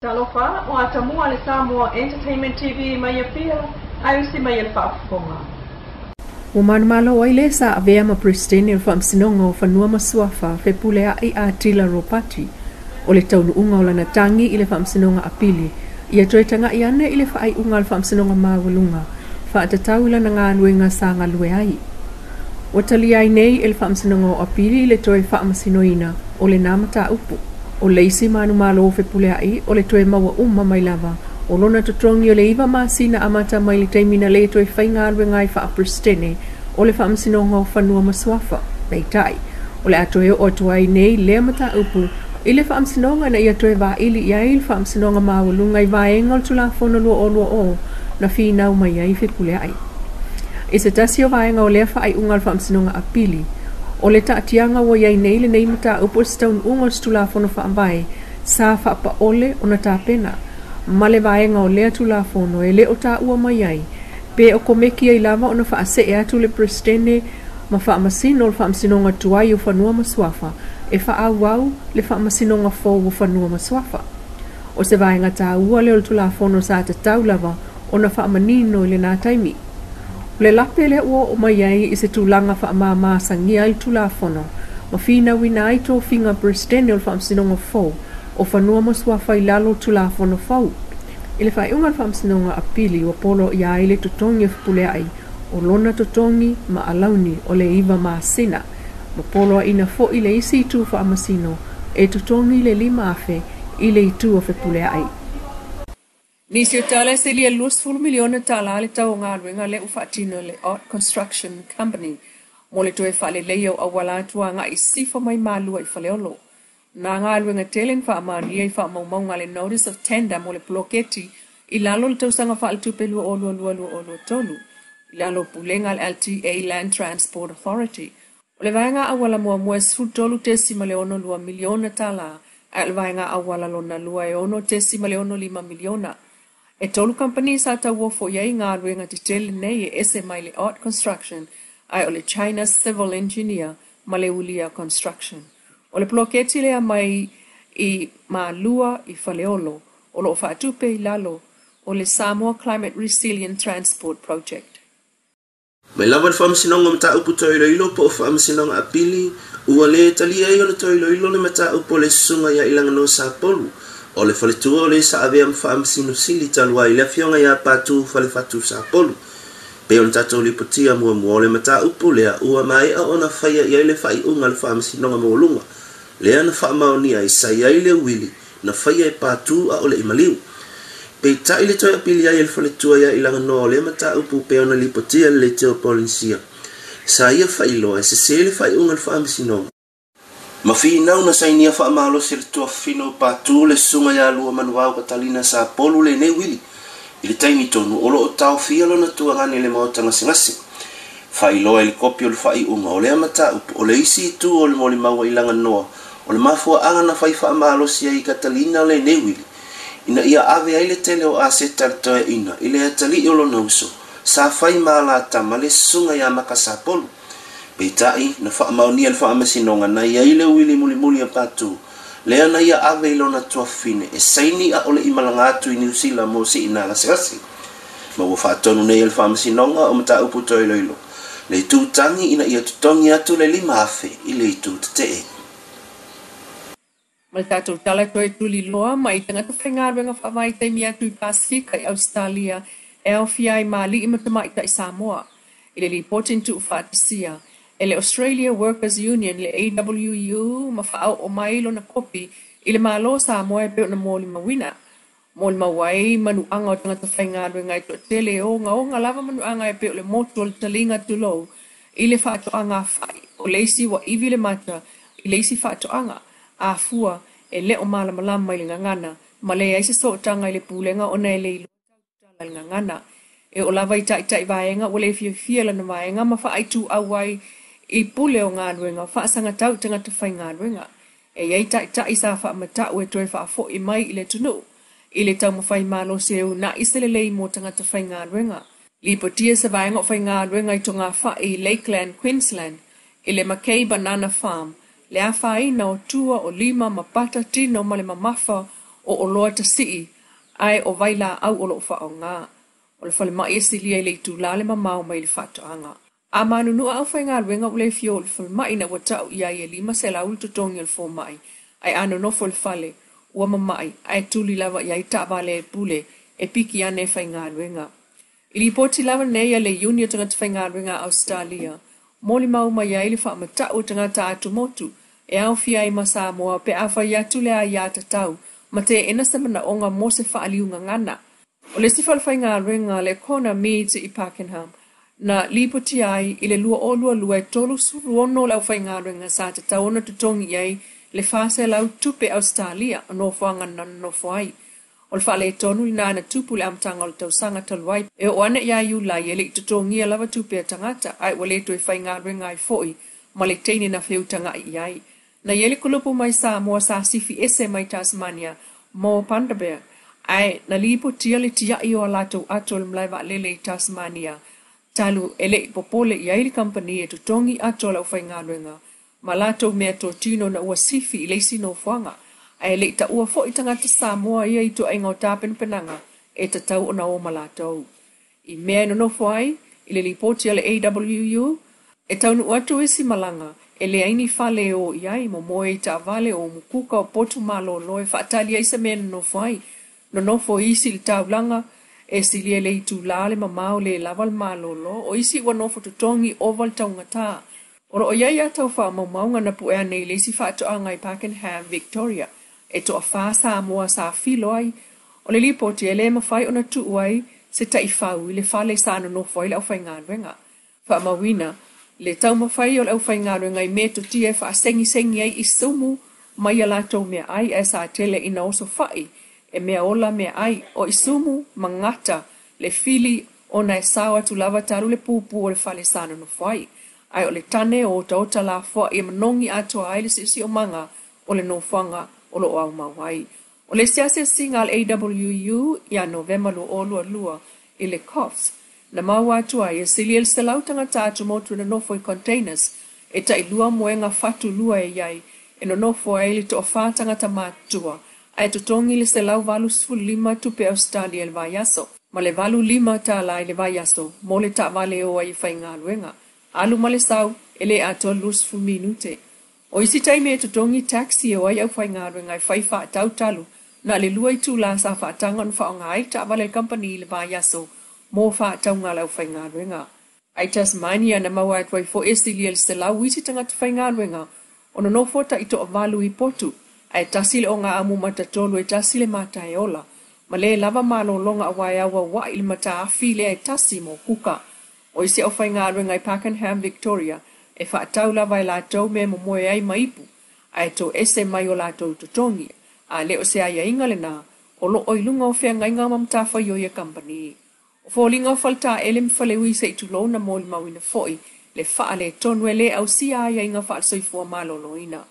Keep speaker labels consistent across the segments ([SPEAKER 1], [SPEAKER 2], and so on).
[SPEAKER 1] Talofa o atamua le Samoa Entertainment TV mai pia ayusi mai le whaafonga.
[SPEAKER 2] O manumalo ai le sa avea ma Pristine o whaamsinonga o whanua masuafa whepulea ai a tila ropati o le taunu unga o lana tangi i le whaamsinonga apili ia toetanga i ane i le whaai unga le whaamsinonga mawalunga whaatatau ila na ngā nuenga sa ngā lue ai. O tali ai nei i le whaamsinonga o apili i le toe whaamasinoina o le namata upu. O leisi manu malo o whepulea ai o le toe maua mai lava o lona totrongi o le iwa masina amata mai le teimina le toe whainga alwe ngai wha apristene o le whaamsinonga o whanua masuafa nei tai o le atoe o atuai nei le mata upu i le whaamsinonga na ia toe wa ili i ai le whaamsinonga mawalunga i vaenga o tula whono lua o na whinau mai ai whepulea ai. I se tasi o vaenga o lea whaai unga le whaamsinonga apili o le taatianga wa iai nei le nei mata upo staun unga stula fono whaambai sa whaapa ole o na tāpena ma le vaenga o lea tula fono e le o tā ua mai ai pe o komeki ai lava o na whaase e atu le Pristene ma whaamasino o le whaamsinonga tuai o whanua masuafa e whaau le whaamasinonga fōu o whanua masuafa o se vaenga tā ua le o tula fono sa te tau lava o na whaamanino i le nā taimi. Le lape le ua o mai ai i se tūlanga whaamama sangia i tula fono, ma whina wina ai tō whinga Pristene o whaamsinonga fōu, o whanua masuafa i lalo tula fono fōu. I le whaiunga whaamsinonga apili o polo i ai le totongi o whipulea ai, o lona totongi ma alauni o le iwa ma sina, ma polo ina fo i le isi i tū whaamasino, e totongi le lima afe i le i tū o whipulea ai.
[SPEAKER 1] Nisi o tala se lia $2 miliona tala le tau ngā ruenga le uwhaatino le Art Construction Company. Mo le toe whale leo a wala atua ngā i sifa mai mālua i whaleolo. Nā ngā ruenga telen wha amaria i wha maumau ngā le Notice of Tender mo le ploketi i lalo le tausanga wha le tupelua o lua tolu. I lalo pulenga le LTA Land Transport Authority. O le vaenga awala mua sfutolu tesima le ono lua miliona tala. A le vaenga awala lona lua e ono tesima le ono 5 miliona. E tolu company sa ta wofo iai ngā ruenga te tele nei e ese mai le Art Construction ai o le China Civil Engineer ma le Ulia Construction. O le ploketi lea mai i Mālua i Whaleolo o lo whaatupe i lalo o le Samoa Climate Resilient Transport Project.
[SPEAKER 3] Mai lava le whaamsinonga mata upu toiloilo po o whaamsinonga apili ua le talia i o le toiloilo le mata upu le sunga ia ilanga no sa polu. O le whaletua o le sa avea mwhaamsino sili talua i le fionga ia pātū whale whatu sa polu. Pe on tatou li potia mua o le mata upu lea ua mai a ona whaia i le whai unga le whaamsinonga mōlunga. Lea na whaamaunia i sa i le Vili na whaia i pātū a o le imaliu. Pe ta i le toi apili ai le whaletua ia ilanga no o le mata upu pe ona li potia le teo polinsia. Sa ia whailoa e se le whai unga le whaamsinonga. Ma whiinau na sainia whaamalo se le toa whino pātū le sunga ia lua manuau katalina sa polu le ne Vili. I le taimi tonu olo o tau whialo na tua ngani le maotanga singasi. Whailoa ili kopi o le whai unga o le amata upu o le isi tu o le moli maua ilanga noa o le mafua anga na whai whaamalo sia i katalina le ne Vili. Ina ia ave ai le tele o ase tartoe ina i le atali i olo na uso sa whai maala tama le sunga ia makasa polu. Peitai na whaamaunia le whaamasinonga na ia ile Vili muli a pātū. Lea na ia ave ilona tua whine e saini a ole i malanga atu i New Zealand mo si ina ngasegasi. Ma ua whaatonu nei le whaamasinonga o mata upu toiloilo. Le tūtangi ina ia tutongi atu le 5 afe i le itu te e.
[SPEAKER 1] Ma tātou tala koe tuli loa mai tangata whaingaruenga whaamai teimi atu i Pasifika i Australia e au fiai mali i matamai i Samoa. I le reporting tu whaatisia. E le Australia Workers Union le AWU ma whaau o mailo na kopi i le malo Samoa e peo na mōli mawina. Mōli mawai manu anga o tangata whaingaru ngai to tele o nga lava manu anga e peo le motu o le talinga tulou i le whaato anga whai o leisi wa iwi le mata i leisi whaato anga a fua e le o mala malama i le ngangana ma le aise so tanga i le pūlenga o nei le ilo tala le ngangana. E o lava i tai vaenga o le fia lana vaenga ma whaaitu awai i pule o ngā ruenga, whaasanga tau tangata whai ngā ruenga. E iei tai sa whaamatau e toe whaafo i mai i le tunu. I le tau mawhai malo se au na isele lei mo tangata whai ngā ruenga. Li potia sa vaenga o whai ngā ruenga i tonga wha i Lakeland, Queensland. I le Mackay Banana Farm. Le a whai na o tua o 5 mapata tino ma le mamafa o loa ta sii ai o vaila au o lo whaonga. O le whale mai silia le tu lale mamau mai le whatoanga. A manu nua au whainga ruenga ule fio le whale mai na watau ia i lima se la ulu tutongi le fo mai. Ai ano nofo le whale ua mamai ai tuli lava ia i taabale e pule e piki ane whainga ruenga. I li poti lava neia le Union tanga te whainga ruenga Australia. Moli mau mai ai le whaamatau tanga ta atu motu e au fia i Samoa pe a whai atu le a ia tatau ma te ena samana onga mo se whaaliunga ngana. O le sifal whainga ruenga le kona Meads i Pakenham na li poti ai i le lua o lua e tolu suru ono lau whainga ruenga sa tatau ona tutongi ai le whase lau tupe Australia no whanga no whai. O le whale e tonu i nana tupu le amtanga o le tausanga taluai e o ana ia iu lai e le tutongi lava tupe a tangata ai wale tu e whainga ruenga i foi ma le teine na whiu tanga i ai. Na yele kulupu mai Samoa sa sifi ese mai Tasmania mo Pandabea ai na lipo tia le tia i o alatou ato le mlaiva lele i Tasmania talu ele popole i aili company e tutongi ato la whainga ruenga ma latou mea to tino na ua sifi i leisi no whanga ai le ta ua fo i tangata Samoa ia i to ainga o tapen penanga e ta tau o na o malatou. I mea no no whai i le lipoti le AWU e taunu atu isi malanga e le aini fale o iai mo moe i ta vale o mukuka o potu malo loe whaatali ai sa mea no whai no nofo isi le taulanga e silia le itu lale mamau le laval malo lo o isi wa nofo tutongi oval taungata. Oro o iai atau wha maumaunga na puea nei le si whaato angai Pakenham, Victoria e to a wha Samoa sa filo ai o le lipoti e le mawhai o na tuu ai se ta i whau i le whale sa no nofo i le au whainga ruenga. Wha mawina le tau mawhai o le au whainga ruenga i me to tia wha sengi ai i sumu mai ala tau mea ai e sa tele ina oso whai e mea ola mea ai o isumu mangata le fili o na e sawa tu lava taru le pupu o le whale sana no whai. Ai o le tane o ta la fwa i manongi ato ai le sisi o manga o le no whanga o lo au mawai. O le siase singa al AWU ia November lo o lua i le COFs na maua atu ai e sili el selau tangata atu motu na nofo i containers e ta ilua moenga fatu lua e iai e no nofo ai li to wha tangata matua ai tutongi le selau valu lima tupe Australia le vaiaso ma le valu lima ta lai le vaiaso mo le ta vale o ai whainga luenga alu ma le sau ele ato lusfu minute o isi taime e tutongi taxi o ai au whainga luenga i whaifa tau talu na le lua i tula sa wha tangan whaonga ai ta vale company le vaiaso mo wha taunga lau whainga luenga ai Tasmania na maua atwai fo estilia le selau isi tangata whainga luenga o no nofota i to avalu i potu ai tasile o ngā amu matatolu e tasile mata e ola. Ma le lava malo longa awai awa wa ili mata afile ai tasi mo kuka. O isi au whainga ruenga i Pakenham, Victoria, e whaatau lava i lātou me mo moe ai maipu, ai to ese mai o lātou tutongi, a leo se ai inga le nā, o lo oilunga o whea ngai ngā mamta whai o ia company. O fōlinga o whalta elem whalewi se i tulo na mōli mawina foi, le whaale tonu e le au si ai inga whaalsoifua malo loina.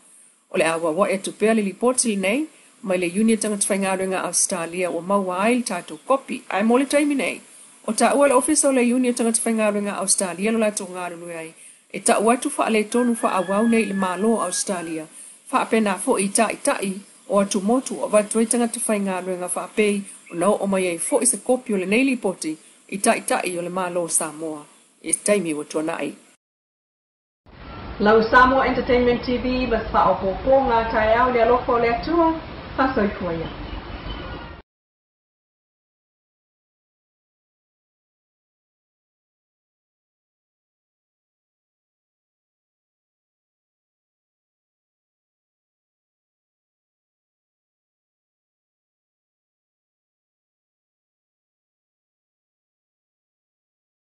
[SPEAKER 1] O le awa wa e tupea le lipoti nei, mai le Union tanga tawhainga ruenga Australia o maua ai tātou kopi, ai mo le taimi nei. O ta ua le ofisa o le Union tanga tawhainga ruenga Australia lo lato ngā rulu ai, e ta ua tu wha le tonu wha awau nei le malo Australia, wha apena fo i tai o atu motu o watui tanga tawhainga ruenga wha apei o nao o mai ei fo i se kopi o le nei lipoti i tai o le malo Samoa. E taimi o tuana ai.
[SPEAKER 2] Lau Samoa Entertainment TV, mas wha o ngā tai au le alofo le atua, wha soifua ia.